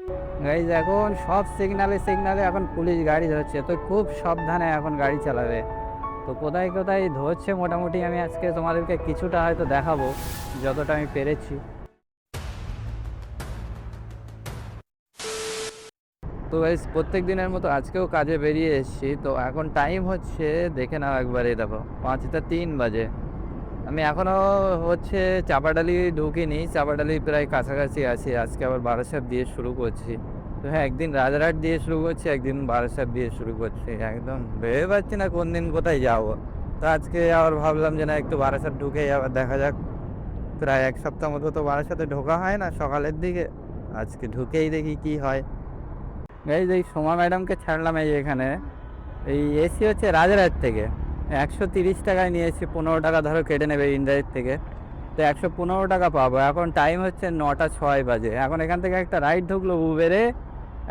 Guys এখন সব সিগনালে সিগনালে এখন পুলিশ গাড়ি ধরছে, তো খুব সাবধানে এখন গাড়ি চালাবে। তো কোথায় কোথায় ধরছে মোটামুটি আমি আজকে তোমাদেরকে কিছুটা হয়তো দেখাবো, যতটা আমি পেরেছি। তো গাইজ প্রত্যেক দিনের মতো আজকেও কাজে বেরিয়ে এসেছি। তো এখন টাইম হচ্ছে, দেখে নাও একবারে, দেখো 5টা 3 বাজে। আমি এখনও হচ্ছে চাপাডালি ঢুকিনি, চাপাডালি প্রায় কাছাকাছি আছি। আজকে আবার বারাসাত দিয়ে শুরু করছি। তো হ্যাঁ, একদিন রাজারহাট দিয়ে শুরু করছি, একদিন বারাসাত দিয়ে শুরু করছি। একদম ভেবে পাচ্ছি না কোন দিন কোথায় যাবো। তো আজকে আবার ভাবলাম যে না, একটু বারাসাত ঢুকেই আবার দেখা যাক। প্রায় 1 সপ্তাহ মতো তো বারাসাতে ঢোকা হয় না সকালের দিকে। আজকে ঢুকেই দেখি কি হয়। এই সোমা ম্যাডামকে ছাড়লাম এই এখানে। এই এসি হচ্ছে রাজারহাট থেকে, 130 টাকায় নিয়েছি। 15 টাকা ধরো কেটে নেবে ইন্ডাইরেক্ট থেকে। তো 115 টাকা পাবো। এখন টাইম হচ্ছে 9টা 6 বাজে। এখন এখান থেকে একটা রাইড ঢুকলো উবেরে,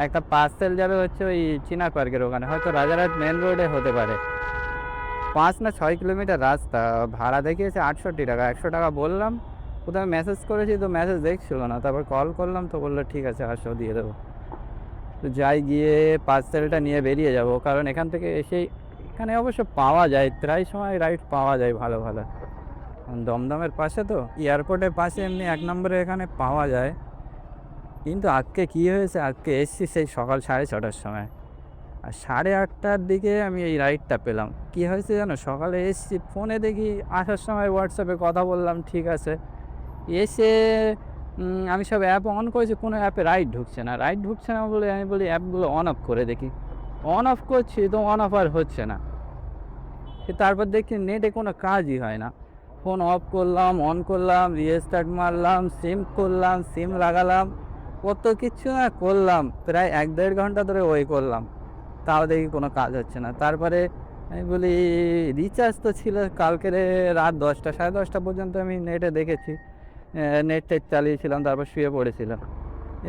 একটা পার্সেল যাবে হচ্ছে ওই চিনা পার্কের ওখানে, হয়তো রাজারহাট মেন রোডে হতে পারে। 5 না 6 কিলোমিটার রাস্তা। ভাড়া দেখিয়েছে 68 টাকা। 100 টাকা বললাম, কোথাও মেসেজ করেছি তো মেসেজ দেখছিল না, তারপর কল করলাম তো বললো ঠিক আছে আসো, দিয়ে দেবো। তো যাই, গিয়ে পার্সেলটা নিয়ে বেরিয়ে যাব, কারণ এখান থেকে এসেই এখানে অবশ্য পাওয়া যায়, প্রায় সময় রাইড পাওয়া যায় ভালো ভালো। দমদমের পাশে তো, এয়ারপোর্টের পাশে এমনি 1 নম্বরে এখানে পাওয়া যায়। কিন্তু আজকে কী হয়েছে, আজকে এসছি সেই সকাল 6:30টার সময়, আর 8:30টার দিকে আমি এই রাইডটা পেলাম। কি হয়েছে জানো, সকালে এসছি, ফোনে দেখি আসার সময় হোয়াটসঅ্যাপে কথা বললাম, ঠিক আছে। এসে আমি সব অ্যাপ অন করেছি, কোনো অ্যাপে রাইড ঢুকছে না। রাইড ঢুকছে না বলে আমি বলি অ্যাপগুলো অন অফ করে দেখি। অন অফ করছি তো অন অফ আর হচ্ছে না। তারপর দেখছি নেটে কোনো কাজই হয় না। ফোন অফ করলাম, অন করলাম, রিস্টার্ট মারলাম, সিম করলাম, সিম লাগালাম, কত কিছু না করলাম। প্রায় 1-1.5 ঘন্টা ধরে ওই করলাম, তাও দেখি কোনো কাজ হচ্ছে না। তারপরে আমি বলি রিচার্জ তো ছিল কালকের রাত 10টা 10:30 পর্যন্ত আমি নেটে দেখেছি, নেট টেট চালিয়েছিলাম, তারপর শুয়ে পড়েছিলাম।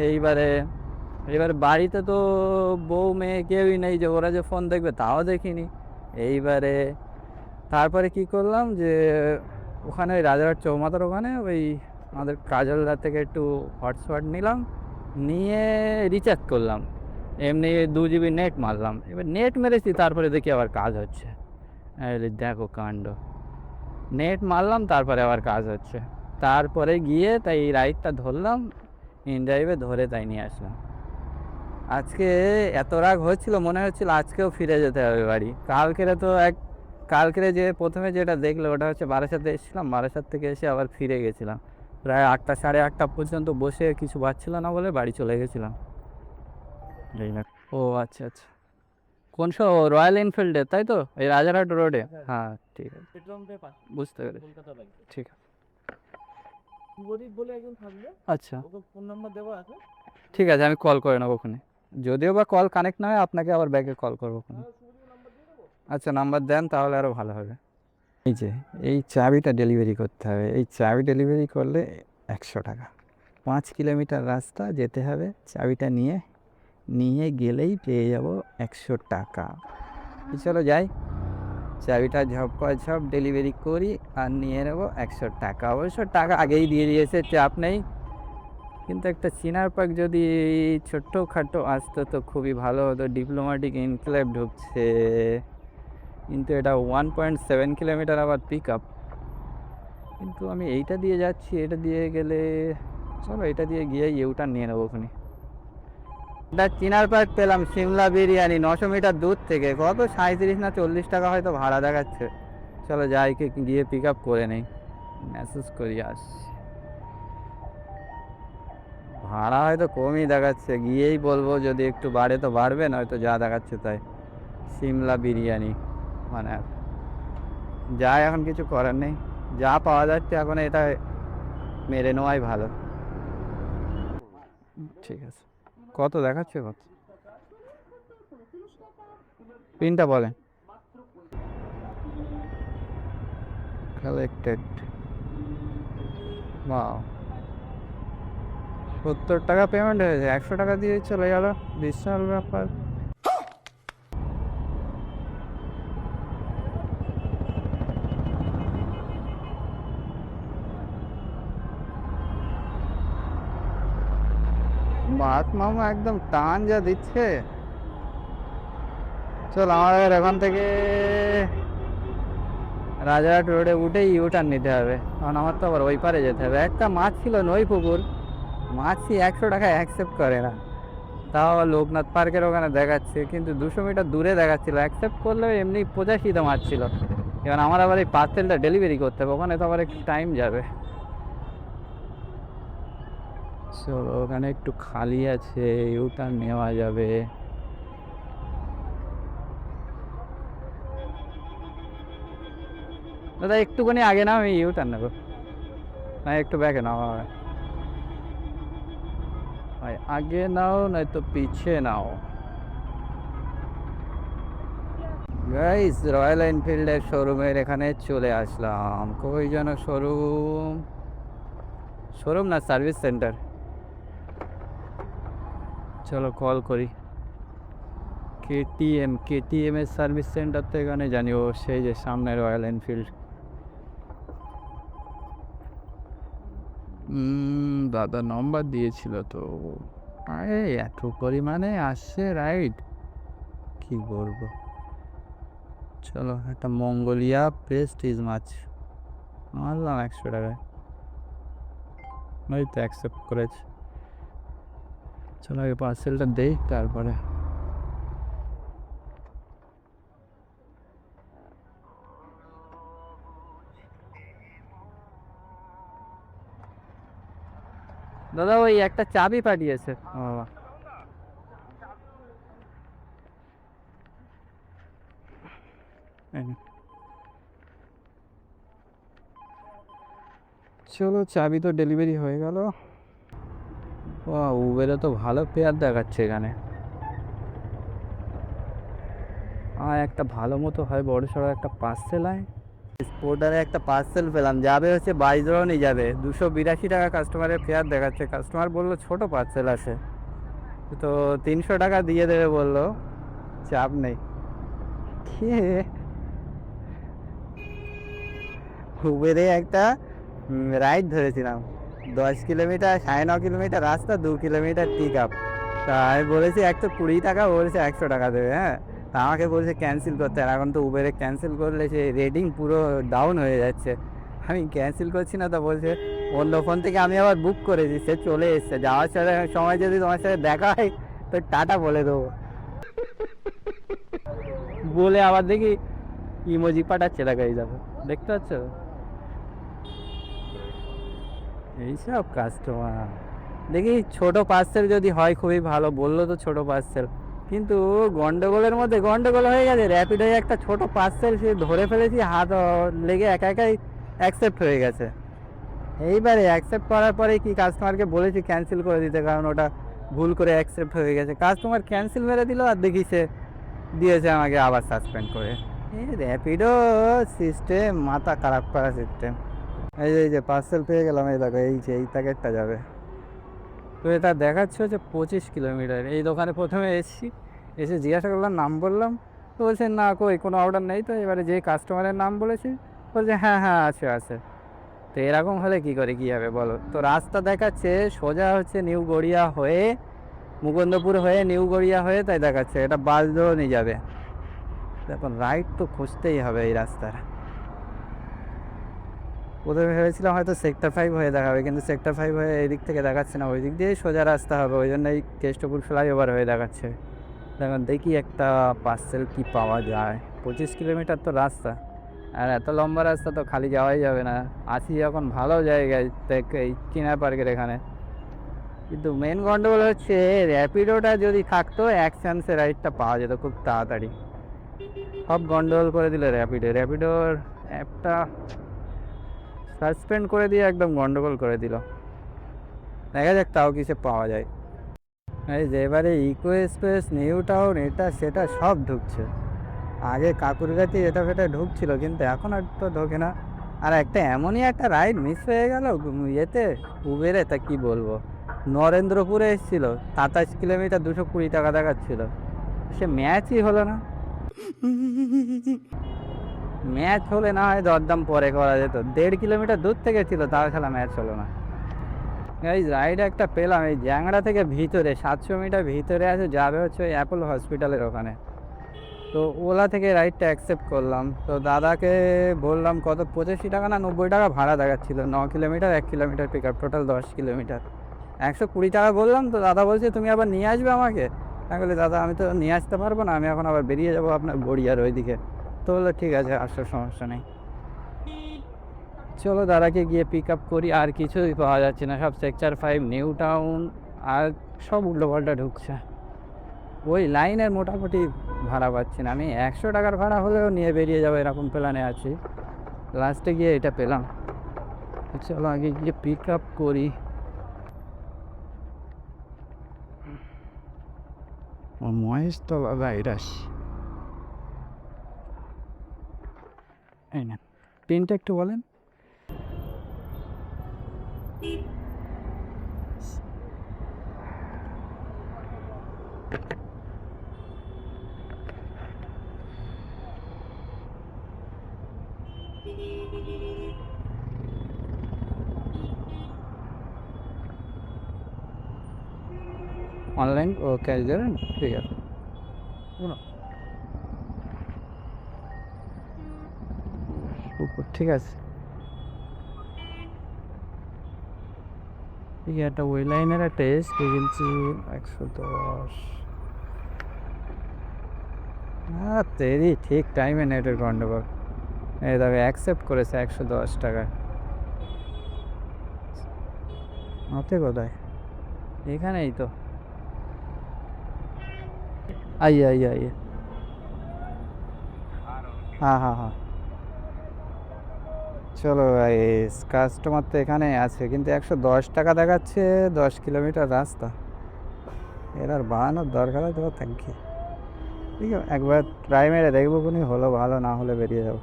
এইবারে এবার বাড়িতে তো বউ মেয়ে কেউই নেই যে ওরা যে ফোন দেখবে, তাও দেখিনি। এইবারে তারপরে কি করলাম যে ওখানে ওই রাজারহাট চৌমাথার ওখানে ওই আমাদের কাজলদা থেকে একটু হটস্পট নিলাম, নিয়ে রিচার্জ করলাম। এমনি 2 GB নেট মারলাম। এবার নেট মেরেছি, তারপরে দেখি আবার কাজ হচ্ছে। এই দেখো কাণ্ড, নেট মারলাম তারপরে আবার কাজ হচ্ছে। তারপরে গিয়ে তাই এই রাইডটা ধরলাম, ইন ড্রাইভে ধরে তাই নিয়ে আসলাম। আজকে এত রাগ হচ্ছিল, মনে হচ্ছিল আজকেও ফিরে যেতে হবে বাড়ি। কালকেরে যে প্রথমে যেটা দেখলো ওটা হচ্ছে বারাসাতে এসেছিলাম, বারাসাত থেকে এসে আবার ফিরে গেছিলাম। প্রায় 8টা 8:30 পর্যন্ত বসে কিছু পাচ্ছিল না বলে বাড়ি চলে গেছিলাম। এই না, ও আচ্ছা আচ্ছা। কোন শো, রয়্যাল এনফিল্ডের তাই তো, এই রাজারহাট রোডে? হ্যাঁ ঠিক আছে, বুঝতে পেরেছি, ঠিক আছে। আচ্ছা ঠিক আছে, আমি কল করে নেবো ওখানে। যদিও বা কল কানেক্ট না হয়, আপনাকে আবার ব্যাকে কল করবো ওখানে। আচ্ছা নাম্বার দেন তাহলে আরও ভালো হবে। এই যে এই চাবিটা ডেলিভারি করতে হবে, এই চাবি ডেলিভারি করলে 100 টাকা। 5 কিলোমিটার রাস্তা যেতে হবে, চাবিটা নিয়ে নিয়ে গেলেই পেয়ে যাব 100 টাকা। চলো যাই, চাবিটা ঝপ ডেলিভারি করি আর নিয়ে নেবো 100 টাকা। অবশ্য টাকা আগেই দিয়ে দিয়েছে, চাপ নেই। কিন্তু একটা চিনার পার্ক যদি ছোট্টখাটো আসতো তো খুবই ভালো হতো। ডিপ্লোম্যাটিক এনক্লেভ ঢুকছে, কিন্তু এটা 1.7 কিলোমিটার আবার পিক আপ। কিন্তু আমি এইটা দিয়ে যাচ্ছি, এটা দিয়ে গেলে, চলো এটা দিয়ে গিয়ে ইউটার্ন নিয়ে নেবো ওখানে। এটা চিনার পার্ক পেলাম, সিমলা বিরিয়ানি 900 মিটার দূর থেকে। কত 37 না 40 টাকা হয়তো ভাড়া দেখাচ্ছে। চলো যাই, গিয়ে পিক আপ করে নেই, মেসেজ করি আসছি। ভাড়া হয়তো কমই দেখাচ্ছে, গিয়েই বলবো, যদি একটু বাড়ে তো বাড়বে, নয়তো যা দেখাচ্ছে তাই। সিমলা বিরিয়ানি মানে যাই, এখন কিছু করার নেই, যা পাওয়া যাচ্ছে এখন এটা মেরে নেওয়াই ভালো। ঠিক আছে, কত দেখাচ্ছে, কত পিনটা বলেন। কালেক্টেড, বা 70 টাকা পেমেন্ট হয়েছে, 100 টাকা দিয়ে চলে গেল, বিশাল ব্যাপার। মামা একদম টান যা দিচ্ছে। চল আমাদের এখান থেকে রাজারহাট রোডে উঠেই ইউটার্ন নিতে হবে, কারণ আমার তো আবার ওই পারে যেতে হবে। একটা মাছ ছিল নই পুকুর, মাছই 100 টাকা অ্যাকসেপ্ট করে না। তাও আবার লোকনাথ পার্কের ওখানে দেখাচ্ছে, কিন্তু 200 মিটার দূরে দেখাচ্ছিল। অ্যাকসেপ্ট করলেও এমনি 85টা মাছ ছিল। এবার আমার আবার এই পার্সেলটা ডেলিভারি করতে হবে, ওখানে তো আবার একটু টাইম যাবে। চলো ওখানে একটু খালি আছে, ইউটার্ন নেওয়া যাবে। দাদা একটুখানি আগে নাও, আমি ইউটার্ন নেবো। না একটু ব্যাকে নাও ভাই, আগে নাও নয়তো পিছে নাও। গাইস রয়্যাল এনফিল্ডের শোরুমের এখানে চলে আসলাম। কই যেন শোরুম, শোরুম না সার্ভিস সেন্টার। চলো কল করি। কেটিএম এর সার্ভিস সেন্টার তো এখানে জানি, ও সেই যে সামনে রয়্যাল এনফিল্ড। দাদা নম্বর দিয়েছিল তো। আরে এত পরিমাণে আসছে রাইট, কি বলবো। চলো একটা মঙ্গোলিয়া প্রেস্টিজ মাছ মারলাম 100 টাকায়, ওই তো অ্যাকসেপ্ট করেছে। চলো আগে পার্সেলটা দেই তারপরে। দাদা ওই একটা চাবি পাঠিয়েছে। ও বাবা, এই নে। চলো চাবি তো ডেলিভারি হয়ে গেল। ও উবেরে তো ভালো পেয়ার দেখাচ্ছে এখানে। আর একটা ভালো মতো হয় বড় সড়ো একটা পার্সেল হয়। স্পোর্টারে একটা পার্সেল পেলাম, যাবে হচ্ছে 22 যাবে। 282 টাকা কাস্টমারের ফেয়ার দেখাচ্ছে। কাস্টমার বললো ছোট পার্সেল আছে, তো 300 টাকা দিয়ে দেবে বললো, চাপ নেই। খেয়ে উবেরে একটা রাইড ধরেছিলাম, 10 কিলোমিটার, 9.5 কিলোমিটার রাস্তা, 2 কিলোমিটার পিক আপ। তা আমি বলেছি 120 টাকা, বলেছে 100 টাকা দেবে। হ্যাঁ, তা আমাকে বলছে ক্যান্সেল করতে। আর এখন তো উবেরে ক্যান্সেল করলে সে রেটিং পুরো ডাউন হয়ে যাচ্ছে। আমি ক্যান্সেল করছি না, তা বলছে অন্য ফোন থেকে আমি আবার বুক করেছি, সে চলে এসছে। যাওয়ার সময় যদি তোমার সাথে দেখা হয় তো টাটা বলে দেবো। বলে আবার দেখি ইমোজি পাঠাচ্ছে, লাগাই যাবে, দেখতে পাচ্ছ এইসব কাস্টমার। দেখি ছোট পার্সেল যদি হয় খুবই ভালো, বললো তো ছোট পার্সেল, কিন্তু গন্ডগোলের মধ্যে গন্ডগোল হয়ে গেছে। র্যাপিডোয় একটা ছোট পার্সেল সে ধরে ফেলেছি, হাত লেগে একা একাই অ্যাকসেপ্ট হয়ে গেছে। এইবারে অ্যাকসেপ্ট করার পরে কি কাস্টমারকে বলেছি ক্যান্সেল করে দিতে, কারণ ওটা ভুল করে অ্যাকসেপ্ট হয়ে গেছে। কাস্টমার ক্যান্সেল মেরে দিল, আর দেখি সে দিয়েছে আমাকে আবার সাসপেন্ড করে। এই র্যাপিডো সিস্টেম মাথা খারাপ করা সিস্টেম। এই যে পার্সেল পেয়ে গেলাম, এই দেখো এই প্যাকেটটা যাবে। তো এটা দেখাচ্ছে হচ্ছে 25 কিলোমিটার। এই দোকানে প্রথমে এসেছি, এসে জিজ্ঞাসা করলাম, নাম বললাম, তো বলছে না কই কোনো অর্ডার নেই। তো এবারে যে কাস্টমারের নাম বলেছি বলছে হ্যাঁ হ্যাঁ আছে আছে। তো এরকম হলে কী করে কী হবে বলো। তো রাস্তা দেখাচ্ছে সোজা হচ্ছে নিউ গড়িয়া হয়ে, মুকুন্দপুর হয়ে, নিউ গড়িয়া হয়ে, তাই দেখাচ্ছে এটা বাসদহ নিয়ে যাবে। এখন রাইট তো খুঁজতেই হবে এই রাস্তার। প্রথমে ভেবেছিলাম হয়তো সেক্টর 5 হয়ে দেখাবে, কিন্তু সেক্টর 5 হয়ে এই দিক থেকে দেখাচ্ছে না, ওই দিক দিয়েই সোজা রাস্তা হবে। ওই জন্যই কেষ্টপুর ফ্লাইওভার হয়ে দেখাচ্ছে। দেখুন দেখি একটা পার্সেল কি পাওয়া যায়। 25 কিলোমিটার তো রাস্তা, আর এত লম্বা রাস্তা তো খালি যাওয়াই যাবে না। আসি এখন ভালো জায়গায় এই চিনা পার্কের এখানে, কিন্তু মেন গন্ডগোল হচ্ছে র্যাপিডোটা যদি থাকতো এক চান্সে রাইডটা পাওয়া যেত খুব তাড়াতাড়ি। সব গন্ডগোল করে দিল র্যাপিডোর অ্যাপটা সাসপেন্ড করে দিয়ে একদম গন্ডগোল করে দিল। দেখা যাক তাও কিসে পাওয়া যায়। এই যে এবারে ইকো এক্সপ্রেস, নিউ টাউন, এটা সেটা সব ঢুকছে। আগে কাকুরগাতি এটা ফেটা ঢুকছিল, কিন্তু এখন আর তো ঢোকে না। আর একটা এমনই একটা রাইড মিস হয়ে গেল ইয়েতে, উবেরে, তা কি বলবো। নরেন্দ্রপুরে এসেছিল, 27 কিলোমিটার, 220 টাকা দেখাচ্ছিল। সে ম্যাচই হলো না। ম্যাচ হলে না হয় দরদাম পরে করা যেত, 1.5 কিলোমিটার দূর থেকে ছিল, তাও খেলা ম্যাচ হলো না। এই রাইড একটা পেলাম এই জ্যাংড়া থেকে ভিতরে 700 মিটার ভিতরে আছে, যাবে হচ্ছে ওই অ্যাপোলো হসপিটালের ওখানে। তো ওলা থেকে রাইডটা অ্যাকসেপ্ট করলাম। তো দাদাকে বললাম কত 85 টাকা না 90 টাকা ভাড়া দেখাচ্ছিল, 9 kilometre, 1 kilometre pick up, total 10 kilometre, 120 টাকা বললাম। তো দাদা বলছে তুমি আবার নিয়ে আসবে আমাকে। আমি বলি দাদা আমি তো নিয়ে আসতে পারবো না, আমি এখন আবার বেরিয়ে যাবো আপনার গড়িয়ার ওইদিকে। তো বললো ঠিক আছে আসো, সমস্যা নেই। চলো দাদাকে গিয়ে পিক আপ করি। আর কিছুই পাওয়া যাচ্ছে না, সব সেক্টর 5, নিউ টাউন, আর সব উল্টোপাল্টা ঢুকছে। ওই লাইনের মোটামুটি ভাড়া পাচ্ছি না। আমি 100 টাকার ভাড়া হলেও নিয়ে বেরিয়ে যাবো এরকম প্ল্যানে আছি। লাস্টে গিয়ে এটা পেলাম। চলো আগে গিয়ে পিক আপ করি। মহেশতলা ভাইরাস, এই না পিনটা একটু বলেন। অনলাইন ও ক্যাশ দেবেন, ঠিক আছে। ঠিক আছে, ঠিক আছে। একটা ওই লাইনের একটা এসে কিনছি 110। হ্যাঁ তেরি ঠিক টাইমে নেটের গন্ডগোল। এই তবে অ্যাকসেপ্ট করেছে 110 টাকায়। হাতে কোথায়? এখানেই তো। आइए आइए आइए। हाँ हाँ हाँ। চলো ভাই, কাস্টমার তো এখানে আছে, কিন্তু 110 টাকা দেখাচ্ছে 10 কিলোমিটার রাস্তা। এর আর বাড়ানোর দরকার আছে? Thank you. ঠিক আছে, একবার ট্রাই মেরে দেখবো, কোনি হলো ভালো, না হলে বেরিয়ে যাবো।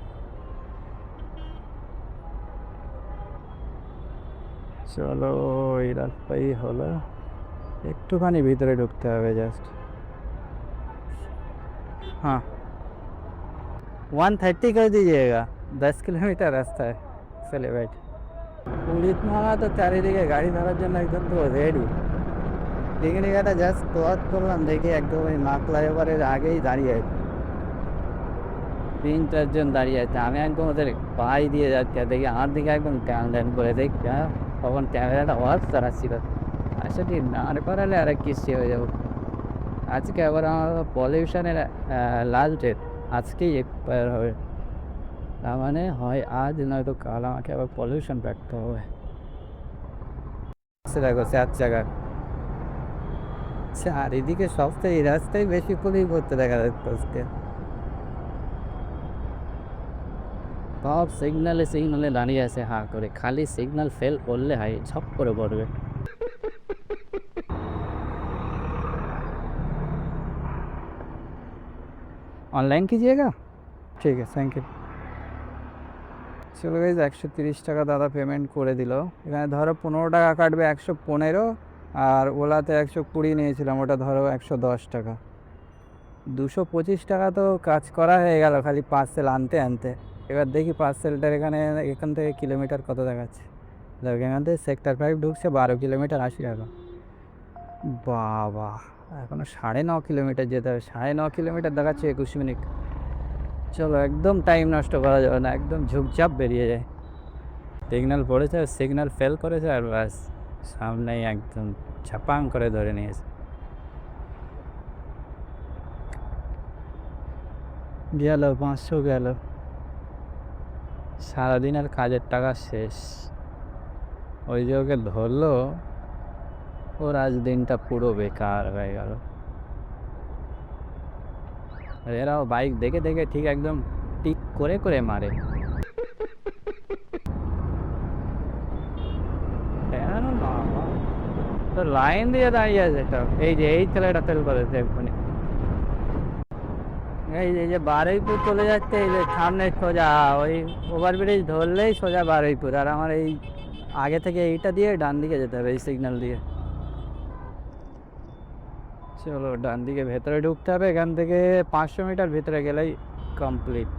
চলো এই রাস্তাই হলো, একটুখানি ভিতরে ঢুকতে হবে জাস্ট। हाँ 130 कर दीजिएगा, 10 किलोमीटर रास्ता है। चले बैठ। পুলিশ মামা তো চারিদিকে গাড়ি ধরার জন্য একদম তো রেডি। টিকিটিকাটা জাস্ট ক্রস করলাম, দেখি একদম ওই মা ফ্লাইওভারের আগেই দাঁড়িয়ে আছে, 3-4 জন দাঁড়িয়ে আছে। আমি একদম ওদের পাই দিয়ে যাচ্ছি, আর দেখি আমার দিকে একদম ট্যান ট্যান করে দেখি, তখন ক্যামেরাটা ওয়াশ চালাচ্ছিল। আসলে না করালে আর কিস্তি হয়ে যাবো। আজকে আবার আমার পলিউশনের লাস্ট ডেট, আজকেই এক্সপায়ার হবে। তার মানে হয় আজ নয়তো কাল আমাকে আবার পলিউশন রাখতে হবে। দেখো 4 জায়গা, চারিদিকে সবটাই এই রাস্তায় বেশি পুলিশ করতে দেখা যাচ্ছে আজকে। সব সিগনালে সিগনালে দাঁড়িয়ে আছে হা করে, খালি সিগনাল ফেল করলে হাই ঝপ করে পড়বে। অনলাইন कीजिएगा, ঠিক আছে, থ্যাংক ইউ। চলো গাইজ, 130 টাকা দাদা পেমেন্ট করে দিল। এখানে ধরো 15 টাকা কাটবে, 115। আর ওলাতে 120 নিয়েছিলাম, ওটা ধরো 110 টাকা। 225 টাকা তো কাজ করা হয়ে গেল খালি পার্সেল আনতে আনতে। এবার দেখি পার্সেলটার এখান থেকে কিলোমিটার কত দেখাচ্ছে। দেখো এখান থেকে সেক্টর 5 ঢুকছে 12 কিলোমিটার, 80 টাকা। বাবা, এখনো 9.5 কিলোমিটার যেতে হবে। 9.5 কিলোমিটার দেখাচ্ছে 21 মিনিট। চলো একদম টাইম নষ্ট করা যাবে না, একদম ঝুপঝাপ বেরিয়ে যায়। সিগন্যাল পড়েছে, সিগন্যাল ফেল করেছে, আর ব্যাস সামনেই একদম ঝাপাং করে ধরে নিয়েছে। গেল 500 গেল, সারাদিনের কাজের টাকা শেষ। ওই যে ওকে ধরলো, ওর আজ দিনটা পুরো বেকার হয়ে গেল। এরাও বাইক দেখে দেখে ঠিক একদম টিক করে করে মারে। কেন না, তো লাইন দিয়ে দাঁড়িয়ে আছে তো। এই যে এই ছেলেটা ফেল করেছে এক্ষুনি। এই যে বারুইপুর চলে যাচ্ছে, এই যে সামনে সোজা ওই ওভারব্রিজ ধরলেই সোজা বারুইপুর। আর আমার এই আগে থেকে এইটা দিয়ে ডান দিকে যেতে হবে, এই সিগন্যাল দিয়ে। চলো ডান দিকে ভেতরে ঢুকতে হবে, এখান থেকে 500 মিটার ভেতরে গেলেই কমপ্লিট।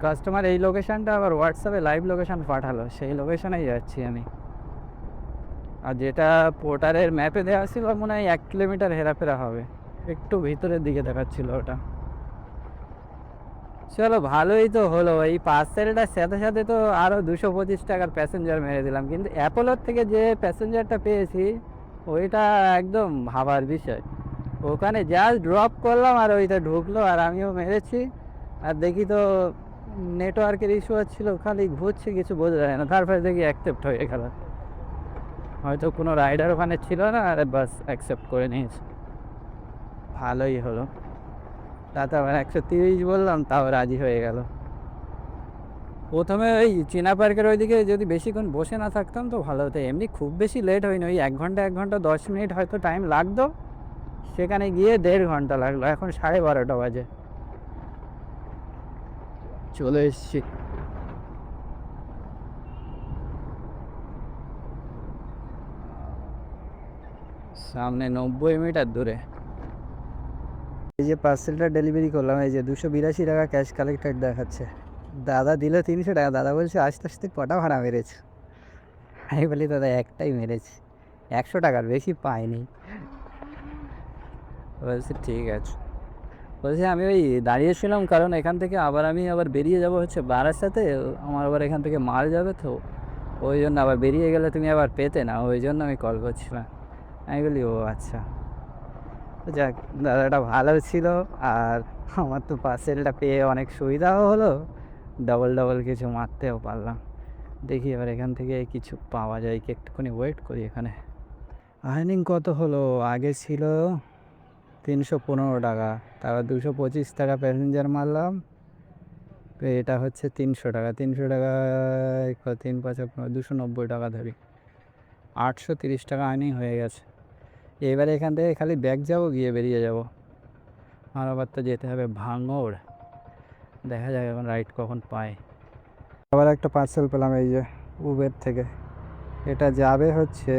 কাস্টমার এই লোকেশানটা আবার হোয়াটসঅ্যাপে লাইভ লোকেশান পাঠালো, সেই লোকেশানেই যাচ্ছি আমি। আর যেটা পোর্টারের ম্যাপে দেওয়া ছিল মনে হয় 1 কিলোমিটার হেরাফেরা হবে, একটু ভিতরের দিকে দেখাচ্ছিল ওটা। চলো ভালোই তো হলো, এই পার্সেলটার সাথে সাথে তো আরও 225 টাকার প্যাসেঞ্জার মেরে দিলাম, কিন্তু অ্যাপোলোর থেকে যে প্যাসেঞ্জারটা পেয়েছি ওইটা একদম ভাবার বিষয়। ওখানে জাস্ট ড্রপ করলাম আর ওইটা ঢুকলো আর আমিও মেরেছি। আর দেখি তো নেটওয়ার্কের ইস্যু হচ্ছিলো, খালি ঘুরছে, কিছু বোঝা যায় না। তারপরে দেখি অ্যাকসেপ্ট হয়ে গেল, হয়তো কোনো রাইডার ওখানে ছিল না, আর বাস অ্যাকসেপ্ট করে নিয়েছে। ভালোই হলো। তাতে আবার 130 বললাম, তাও রাজি হয়ে গেল। প্রথমে ওই চীনা পার্কের ওইদিকে যদি বেশিক্ষণ বসে না থাকতাম তো ভালো হতো। এমনি খুব বেশি লেট হয়নি, ওই 1 ঘন্টা 10 মিনিট হয়তো টাইম লাগতো, সেখানে গিয়ে 1.5 ঘন্টা লাগলো। এখন 12:30 বাজে, চলে এসছি। সামনে 90 মিটার দূরে। এই যে পার্সেলটা ডেলিভারি করলাম, এই যে 282 টাকা ক্যাশ কালেক্টেড দেখাচ্ছে। দাদা দিল 300 টাকা। দাদা বলছে আস্তে আস্তে কটা ভাড়া মেরেছে। আমি বলি দাদা একটাই মেরেছি, 100 টাকার বেশি পাইনি। বলছে ঠিক আছে। বলছে আমি ওই দাঁড়িয়েছিলাম কারণ এখান থেকে আমি আবার বেরিয়ে যাব হচ্ছে বারাসাতে, আমার আবার এখান থেকে মাল যাবে তো, ওই জন্য আবার বেরিয়ে গেলে তুমি আবার পেতে না, ওই জন্য আমি কল করছিলাম। আমি বলি ও আচ্ছা। যাক, দাদাটা ভালো ছিল, আর আমার তো পার্সেলটা পেয়ে অনেক সুবিধাও হলো, ডবল কিছু মারতেও পারলাম। দেখি এবার এখান থেকে কিছু পাওয়া যায় কি, একটুখানি ওয়েট করি এখানে। আর্নিং কত হলো? আগে ছিল 315 টাকা, তারপর 225 টাকা প্যাসেঞ্জার মারলাম, তো এটা হচ্ছে 300 টাকা। 300 টাকা 3×5 290 টাকা ধরি, 830 টাকা আর্নিং হয়ে গেছে। এবারে এখান থেকে খালি ব্যাগ যাব, গিয়ে বেরিয়ে যাব। আর আবার তো যেতে হবে ভাঙড়, দেখা যাক এখন রাইড কখন পাই। আবার একটা পার্সেল পেলাম এই যে উবের থেকে। এটা যাবে হচ্ছে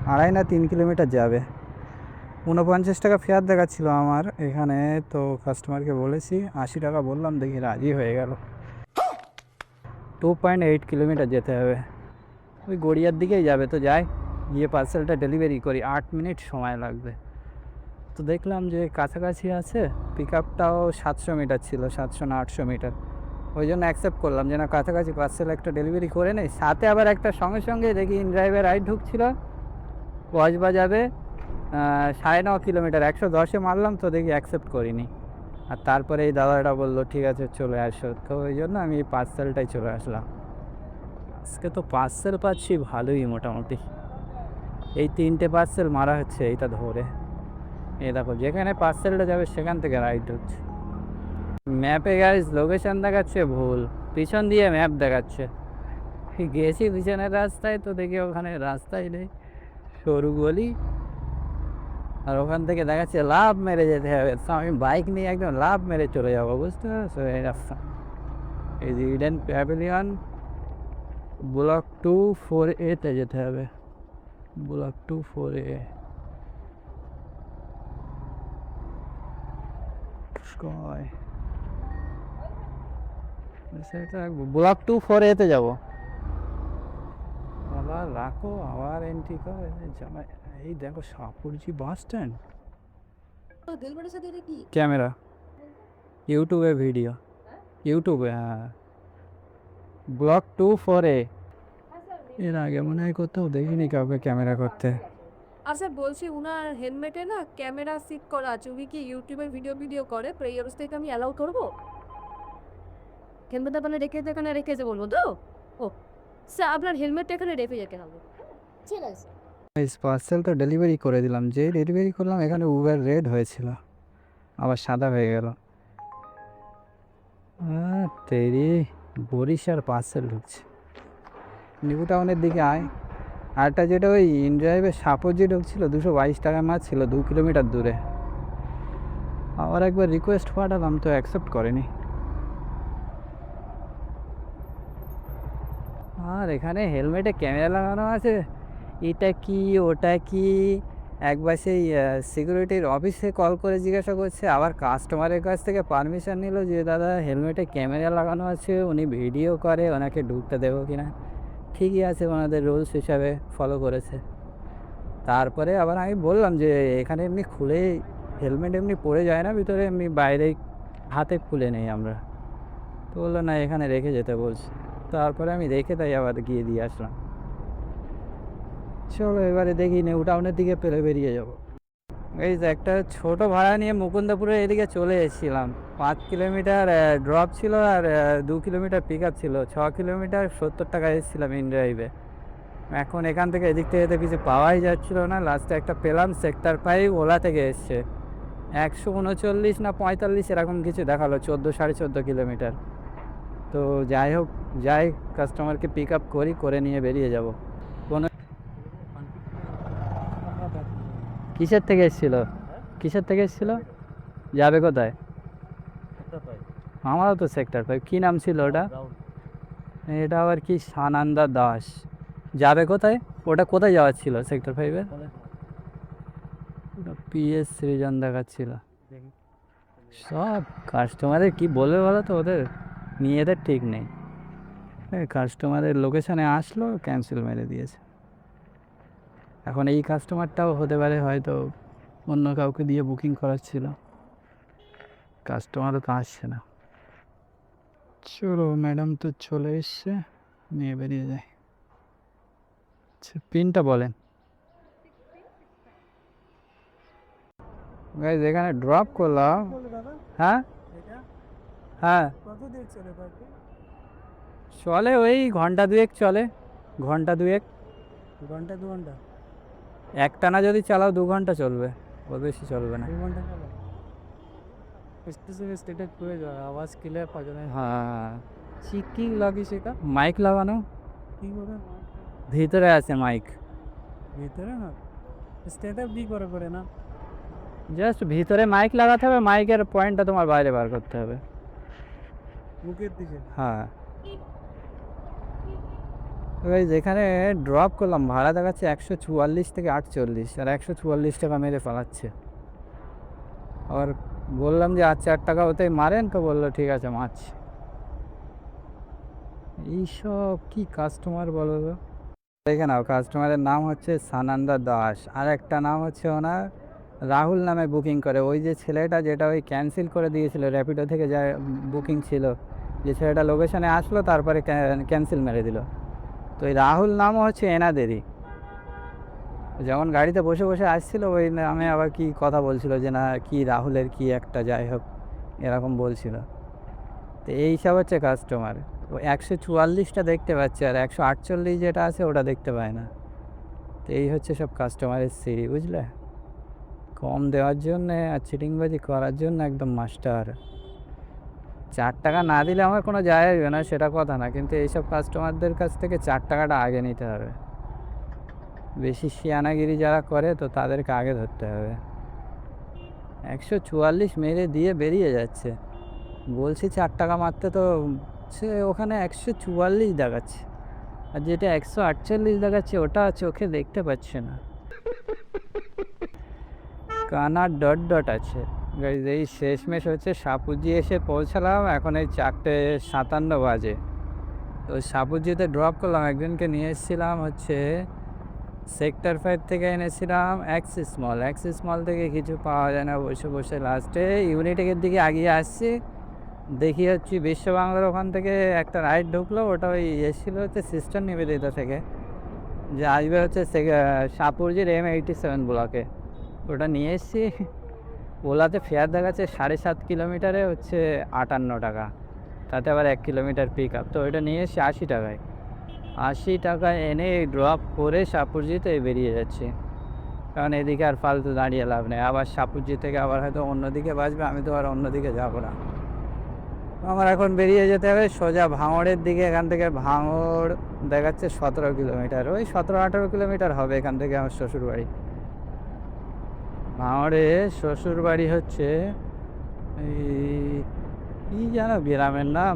2.5 না 3 কিলোমিটার যাবে। 49 টাকা ফেয়ার দেখাচ্ছিল আমার এখানে, তো কাস্টমারকে বলেছি 80 টাকা বললাম, দেখি রাজি হয়ে গেল। 2.8 কিলোমিটার যেতে হবে, ওই গড়িয়ার দিকেই যাবে। তো যাই, গিয়ে পার্সেলটা ডেলিভারি করি, 8 মিনিট সময় লাগবে। তো দেখলাম যে কাছাকাছি আছে, পিক আপটাও 700 মিটার ছিল, 700 না 800 মিটার। ওই জন্য অ্যাকসেপ্ট করলাম যে না, কাছাকাছি পার্সেল একটা ডেলিভারি করে নেই। সাথে আবার একটা সঙ্গে সঙ্গে দেখি ইন ড্রাইভের রাইড ঢুকছিল, কক্সবাজারে 9.5 কিলোমিটার, 110-এ মারলাম, তো দেখি অ্যাকসেপ্ট করিনি। আর তারপরে এই দাদাটা বললো ঠিক আছে চলে আসো, তো ওই জন্য আমি এই পার্সেলটাই চলে আসলাম। আজকে তো পার্সেল পাচ্ছি ভালোই মোটামুটি, এই 3টে পার্সেল মারা হচ্ছে এইটা ধরে। এই দেখো যেখানে পার্সেলটা যাবে সেখান থেকে রাইড হচ্ছে। ম্যাপে গাইস লোকেশন দেখাচ্ছে ভুল, পিছন দিয়ে ম্যাপ দেখাচ্ছে। গেছি পিছনের রাস্তায়, তো দেখি ওখানে রাস্তাই নেই, সরু গলি, আর ওখান থেকে দেখাচ্ছে লাভ মেরে যেতে হবে। তো আমি বাইক নিয়ে একদম লাভ মেরে চলে যাবো, বুঝতে পারছো এই রাস্তা। এই যে ইডেন প্যাভিলিয়ন ব্লক 2-4A-তে যেতে হবে, ব্লক 2-4A। ব্লক 2-4A-তে যাবো। আবার রাখো, আবার এন্ট্রি কর জামাই। এই দেখো সাপুরজি বাস স্ট্যান্ড। ক্যামেরা ইউটিউবে ভিডিও, ইউটিউবে, হ্যাঁ। ব্লক 2-4A, এর আগে মনে হয় কোথাও দেখিনি কাউকে ক্যামেরা করতে। আচ্ছা বলছি, উনার হেলমেটে না ক্যামেরা ফিট করা আছে, উনি কি ইউটিউবে ভিডিও করে, তো এই অবস্থায় আমি অ্যালাউ করবো? হেলমেটটা মানে এখানে রেখেছে বলবো তো? ও স্যার, আপনার হেলমেটটা এখানে রেখে যেতে হবে। ঠিক আছে। এই পার্সেল তো ডেলিভারি করে দিলাম, যে ডেলিভারি করলাম এখানে উবের রেড হয়েছিল, আবার সাদা হয়ে গেল। তেরি বরিশার পার্সেল ঢুকছে, নিউ টাউনের দিকে আয়। আরটা যেটা ওই ইন ড্রাইভে সাপোজি ঢুকছিল, 222 টাকা মাছ ছিল, 2 কিলোমিটার দূরে। আবার একবার রিকোয়েস্ট পাঠালাম, তো অ্যাকসেপ্ট করেনি। আর এখানে হেলমেটে ক্যামেরা লাগানো আছে, এটা কি ওটা কি। একবার সেই সিকিউরিটির অফিসে কল করে জিজ্ঞাসা করছে, আবার কাস্টমারের কাছ থেকে পারমিশন নিল যে দাদা হেলমেটে ক্যামেরা লাগানো আছে, উনি ভিডিও করে, ওনাকে ঢুকতে দেবো কি না। ঠিকই আছে, ওনাদের রুলস হিসাবে ফলো করেছে। তারপরে আবার আমি বললাম যে এখানে এমনি খুলে হেলমেট এমনি পরে যায় না ভিতরে, এমনি বাইরেই হাতে খুলে নেই আমরা। তো বললো না এখানে রেখে যেতে বলছে। তারপরে আমি রেখে তাই আবার গিয়ে দিয়ে আসলাম। চলো এবারে দেখি নিউ টাউনের দিকে পেলে বেরিয়ে যাবো। এই যে একটা ছোট ভাড়া নিয়ে মুকুন্দপুরের এদিকে চলে এসেছিলাম। 5 কিলোমিটার ড্রপ ছিল আর 2 কিলোমিটার পিক আপ ছিল। 6 কিলোমিটার 70 টাকা এসেছিলাম ইন ড্রাইভে। এখন এখান থেকে এদিক থেকে তো কিছু পাওয়াই যাচ্ছিল না। লাস্টে একটা পেলাম সেক্টর 5, ওলা থেকে এসছে। 139 না 45 এরকম কিছু দেখালো, 14 সাড়ে 14 কিলোমিটার। তো যাই হোক, যাই কাস্টমারকে পিক আপ করে নিয়ে বেরিয়ে যাব। কোনো কিসের থেকে এসেছিল? কিসের থেকে এসেছিল? যাবে কোথায়? আমারও তো সেক্টর 5। কী নাম ছিল ওটা? এটা আবার কি সানন্দা দাস। যাবে কোথায়? ওটা কোথায় যাওয়ার ছিল সেক্টর 5-এর? ওটা PS সৃজন দেখাচ্ছিল। সব কাস্টমারের কি বলবে বলো তো, ওদের নিজেদের ঠিক নেই। কাস্টমারের লোকেশানে আসলো, ক্যান্সেল মেরে দিয়েছে। এখন এই কাস্টমারটাও হতে পারে হয়তো অন্য কাউকে দিয়ে বুকিং করাচ্ছিল। কাস্টমারও তো আসছে না। চলো, ম্যাডাম তো চলে এসছে, নিয়ে বেরিয়ে যায়। আচ্ছা, পিনটা বলেন। গাইজ এখানে ড্রপ করলাম। হ্যাঁ হ্যাঁ, চলে ওই ঘন্টা দুয়েক চলে। ঘন্টা দুয়েক, ঘন্টা 2 ঘন্টা একটানা যদি চালাও 2 ঘন্টা চলবে, ওর বেশি চলবে না। 2 ঘন্টা চলে স্টেশনে স্টেটেড করে যায়, আওয়াজ ক্লিয়ার পাওয়া যায়। হ্যাঁ, কি লাগে সেটা মাইক লাগানো কি করে ভিতরে আছে মাইক। ভিতরে না স্টেটআপ কি করে করে না জাস্ট ভিতরে মাইক লাগাতে হবে, মাইকের পয়েন্টটা তোমার বাইরে বার করতে হবে। মুখের দিকে হ্যাঁ, যেখানে ড্রপ করলাম ভাড়া দেখাচ্ছে 144 থেকে 48, আর 144 টাকা মেরে পালাচ্ছে। আবার বললাম যে 4 টাকা ওতেই মারেন, তো বললো ঠিক আছে মারছি। এইসব কি কাস্টমার বলো তো। দেখে নাও, কাস্টমারের নাম হচ্ছে সানন্দা দাস, আর একটা নাম হচ্ছে ওনার রাহুল নামে বুকিং করে। ওই যে ছেলেটা যেটা ওই ক্যান্সেল করে দিয়েছিল, র্যাপিডো থেকে যা বুকিং ছিল, যে ছেলেটা লোকেশানে আসলো তারপরে ক্যান্সেল মেরে দিল, তো এই রাহুল নামও হচ্ছে এনাদেরই। যেমন গাড়িতে বসে বসে আসছিল ওই নামে আবার কি কথা বলছিল যে না কি রাহুলের কি একটা, যাই হোক এরকম বলছিল। তো এইসব হচ্ছে কাস্টমার। ও 144টা দেখতে পাচ্ছে আর 148 যেটা আছে ওটা দেখতে পায় না। তো এই হচ্ছে সব কাস্টমারের সিঁড়ি, বুঝলে। কম দেওয়ার জন্যে আর চিটিংবাজি করার জন্য একদম মাস্টার। 4 টাকা না দিলে আমার কোনো যায় আসবে না, সেটা কথা না, কিন্তু এইসব কাস্টমারদের কাছ থেকে 4 টাকাটা আগে নিতে হবে। বেশি শিয়ানাগিরি যারা করে তো তাদেরকে আগে ধরতে হবে। 144 মেরে দিয়ে বেরিয়ে যাচ্ছে, বলছি 4 টাকা মারতে, তো সে ওখানে 144 দেখাচ্ছে, আর যেটা 148 দেখাচ্ছে ওটা চোখে দেখতে পাচ্ছে না। কানার ডট ডট আছে। গাইজ এই শেষমেশ হচ্ছে সাপুজি এসে পৌঁছালাম, এখন এই 4:57 বাজে। তো সাপুজিতে ড্রপ করলাম, একজনকে নিয়ে এসেছিলাম হচ্ছে সেক্টর 5 থেকে, এনেছিলাম অ্যাক্সিস মল থেকে কিছু পাওয়া যায় না, বসে বসে লাস্টে ইউনিটেকের দিকে আগিয়ে আসছি, দেখি হচ্ছে বিশ্ব বাংলার ওখান থেকে একটা রাইড ঢুকলো, ওটা ওই এসেছিল হচ্ছে সিস্টার নিবেদিতা থেকে, যে আসবে হচ্ছে সাপুরজির M87 ব্লকে। ওটা নিয়ে এসেছি। ওলাতে ফেয়ার দেখাচ্ছে 7.5 কিলোমিটারে হচ্ছে 58 টাকা, তাতে আবার 1 কিলোমিটার পিক আপ। তো ওইটা নিয়ে এসেছি 80 টাকায়। 80 টাকায় এনে ড্রপ করে সাপুরজিতে বেরিয়ে যাচ্ছি, কারণ এদিকে আর ফালতু দাঁড়িয়ে লাভ নেই। আবার সাপুরজি থেকে আবার হয়তো অন্যদিকে বাসবে, আমি তো আর অন্যদিকে যাবো না। আমার এখন বেরিয়ে যেতে হবে সোজা ভাঙড়ের দিকে। এখান থেকে ভাঙড় দেখাচ্ছে 17 কিলোমিটার, ওই 17-18 কিলোমিটার হবে এখান থেকে আমার শ্বশুরবাড়ি। ভাঙড়ে শ্বশুরবাড়ি হচ্ছে এই কী জানো গ্রামের নাম,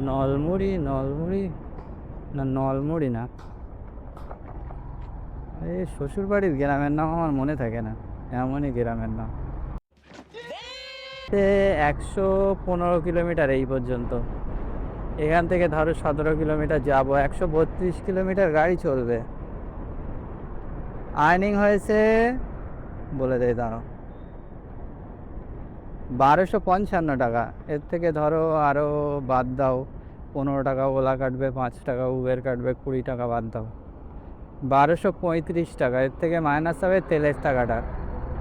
নলমুড়ি না, নলমুড়ি না, এই শ্বশুরবাড়ির গ্রামের নাম আমার মনে থাকে না, এমনই গ্রামের নাম। 115 কিলোমিটার এই পর্যন্ত। এখান থেকে ধরো 17 কিলোমিটার যাবো, 132 কিলোমিটার গাড়ি চলবে। আর্নিং হয়েছে, বলে দেয় দাঁড়ো, 1255 টাকা। এর থেকে ধরো আরও বাদ দাও, 15 টাকা ওলা কাটবে, 5 টাকা উবের কাটবে, 20 টাকা বাদ দাও, 1235 টাকা। এর থেকে মাইনাস হবে তেলের টাকাটা,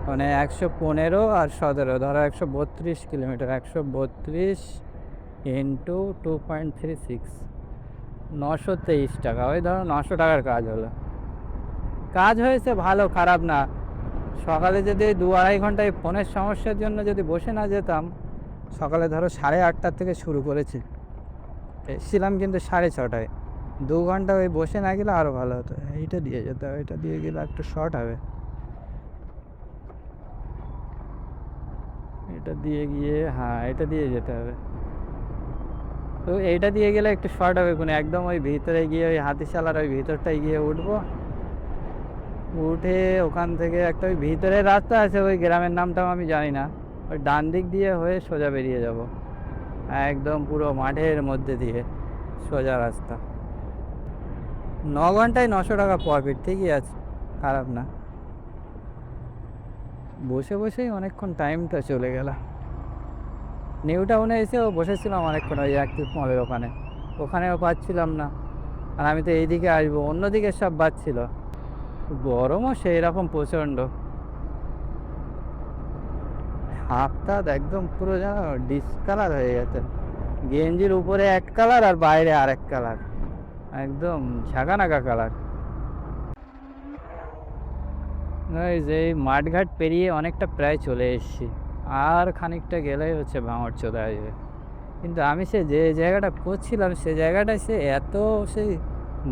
মানে 115 আর 17, ধরো 132 কিলোমিটার, 132 ইন্টু 2.36, 923 টাকা। ওই ধরো 900 টাকার কাজ হলো। কাজ হয়েছে ভালো, খারাপ না। সকালে যদি ওই 2-2.5 ঘন্টায় ফোনের সমস্যার জন্য যদি বসে না যেতাম, সকালে ধরো 8:30টার থেকে শুরু করেছি, এসেছিলাম কিন্তু 6:30টায়, 2 ঘন্টা ওই বসে না গেলে আরও ভালো হতো। এইটা দিয়ে যেতে হবে, এটা দিয়ে গেলে একটু শর্ট হবে, এটা দিয়ে গিয়ে, হ্যাঁ এটা দিয়ে যেতে হবে। তো এইটা দিয়ে গেলে একটু শর্ট হবে, কোনো একদম ওই ভিতরে গিয়ে ওই হাতিশালার ওই ভিতরটায় গিয়ে উঠবো, উঠে ওখান থেকে একটা ওই ভিতরের রাস্তা আছে, ওই গ্রামের নামটাও আমি জানি না, ওই ডান দিক দিয়ে হয়ে সোজা বেরিয়ে যাব, একদম পুরো মাঠের মধ্যে দিয়ে সোজা রাস্তা। 9 ঘন্টায় 900 টাকা প্রফিট, ঠিকই আছে, খারাপ না। বসে বসেই অনেকক্ষণ টাইমটা চলে গেল। নিউ টাউনে এসেও বসেছিলাম অনেকক্ষণ ওই অ্যাক্টিভ মলের ওখানে, ওখানেও পাচ্ছিলাম না। আর আমি তো এইদিকে আসবো, অন্যদিকে সব বাজছিল। গরমও সেই রকম প্রচণ্ড, হাতটা একদম পুরো যেন ডিসকালার হয়ে গেছে, গেঞ্জির উপরে এক কালার আর বাইরে আর এক কালার, একদম ঝাঁকানাকা কালার। এই যে এই মাঠঘাট পেরিয়ে অনেকটা প্রায় চলে এসেছি, আর খানিকটা গেলেই হচ্ছে ভাঙড় চলে আসবে। কিন্তু আমি যে জায়গাটা করছিলাম সে জায়গাটায় এত সেই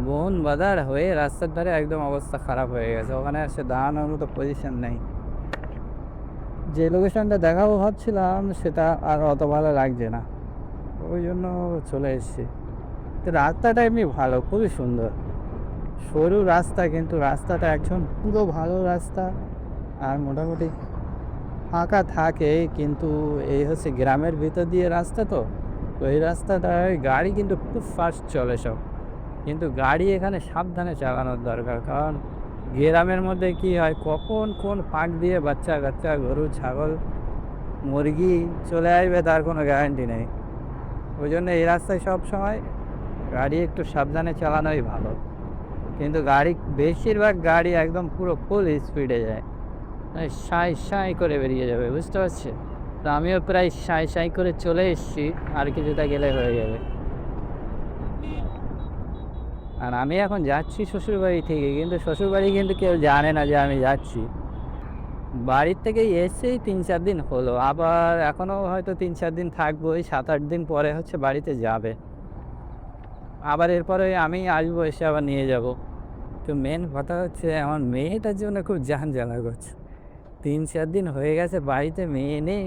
বন বাদার হয়ে রাস্তার ধারে একদম অবস্থা খারাপ হয়ে গেছে, ওখানে দাঁড়ানোর মতো পজিশন নেই। যে লোকেশনটা দেখাবো ভাবছিলাম সেটা আর অত ভালো লাগছে না, ওই জন্য চলে এসেছি। তো রাস্তাটা এমনি ভালো, খুবই সুন্দর, সরু রাস্তা, কিন্তু রাস্তাটা একদম পুরো ভালো রাস্তা, আর মোটামুটি ফাঁকা থাকে। কিন্তু এই হচ্ছে গ্রামের ভিতর দিয়ে রাস্তা, তো এই রাস্তাটায় গাড়ি কিন্তু খুব ফাস্ট চলে সব, কিন্তু গাড়ি এখানে সাবধানে চালানোর দরকার, কারণ গ্রামের মধ্যে কি হয়, কখন কোন ফাঁক দিয়ে বাচ্চা কাচ্চা, গরু ছাগল মুরগি চলে আসবে তার কোনো গ্যারান্টি নেই। ওই জন্য এই রাস্তায় সব সময় গাড়ি একটু সাবধানে চালানোই ভালো। কিন্তু গাড়ি, বেশিরভাগ গাড়ি একদম পুরো ফুল স্পিডে যায়, সাই সাই করে বেরিয়ে যাবে, বুঝতে পারছি। তো আমিও প্রায় সাই সাই করে চলে এসেছি, আর কিছুটা গেলে হয়ে যাবে। আর আমি এখন যাচ্ছি শ্বশুরবাড়ি থেকে, কিন্তু শ্বশুরবাড়ি কিন্তু কেউ জানে না যে আমি যাচ্ছি। বাড়ির থেকে এসেই 3-4 দিন হলো, আবার এখনও হয়তো 3-4 দিন থাকবো, ওই 7-8 দিন পরে হচ্ছে বাড়িতে যাবে। আবার এরপরে আমি আসবো, এসে আবার নিয়ে যাব। তো মেন কথা হচ্ছে আমার মেয়েটার জন্য খুব জ্বালা করছে। 3-4 দিন হয়ে গেছে বাড়িতে মেয়ে নেই,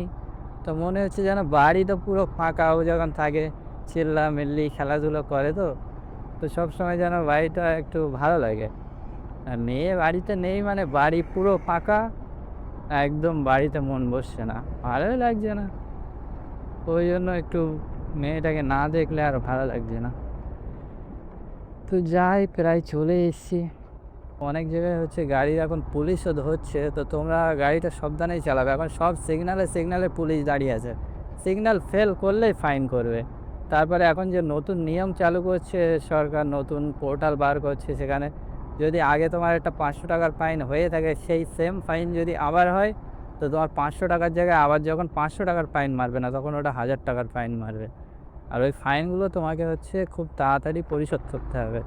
তো মনে হচ্ছে যেন বাড়ি তো পুরো ফাঁকা, ও যখন থাকে চিল্লামিল্লি খেলাধুলো করে, তো সবসময় যেন বাড়িটা একটু ভালো লাগে। আর মেয়ে বাড়িতে নেই মানে বাড়ি পুরো ফাঁকা, একদম বাড়িতে মন বসছে না, ভালোই লাগছে না। ওই জন্য একটু মেয়েটাকে না দেখলে আর ভালো লাগছে না। তো যাই, প্রায় চলে এসেছি। অনেক জায়গায় হচ্ছে গাড়ি এখন পুলিশও ধরছে, তো তোমরা গাড়িটা সাবধানেই চালাবে। এখন সব সিগনালে পুলিশ দাঁড়িয়ে আছে, সিগন্যাল ফেল করলেই ফাইন করবে। তারপরে এখন যে নতুন নিয়ম চালু করছে সরকার, নতুন পোর্টাল বার করছে, সেখানে যদি আগে তোমার একটা 500 টাকার ফাইন হয়ে থাকে, সেই সেম ফাইন যদি আবার হয়, তো তোমার 500 টাকার জায়গায় আবার যখন 500 টাকার ফাইন মারবে না, তখন ওটা 1000 টাকার ফাইন মারবে। আর ওই ফাইনগুলো তোমাকে হচ্ছে খুব তাড়াতাড়ি পরিশোধ করতে হবে।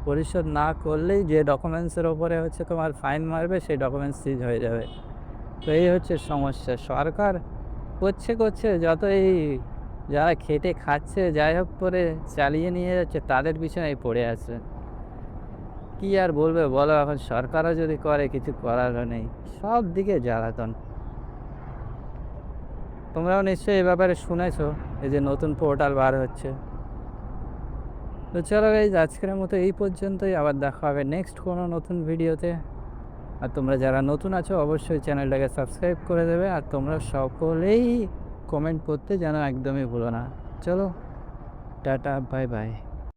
পরিশোধ না করলেই যে ডকুমেন্টসের ওপরে হচ্ছে তোমার ফাইন মারবে, সেই ডকুমেন্টস সিজ হয়ে যাবে। তো এই হচ্ছে সমস্যা। সরকার করছে যত এই যারা খেটে খাচ্ছে যাই হোক করে চালিয়ে নিয়ে যাচ্ছে, তাদের পিছনেই পড়ে আছে। কি আর বলবে বলো, এখন সরকারও যদি করে, কিছু করারও নেই, সব দিকে জ্বালাতন। তোমরাও নিশ্চয়ই এই ব্যাপারে শুনেছো, এই যে নতুন পোর্টাল বার হচ্ছে। তো চলো গাইজ, আজকের মতো এই পর্যন্তই, আবার দেখা হবে নেক্সট কোনো নতুন ভিডিওতে। আর তোমরা যারা নতুন আছো অবশ্যই চ্যানেলটাকে সাবস্ক্রাইব করে দেবে, আর তোমরা সকলেই কমেন্ট করতে যেন একদমই ভুলো না। চলো। Tata, bye bye.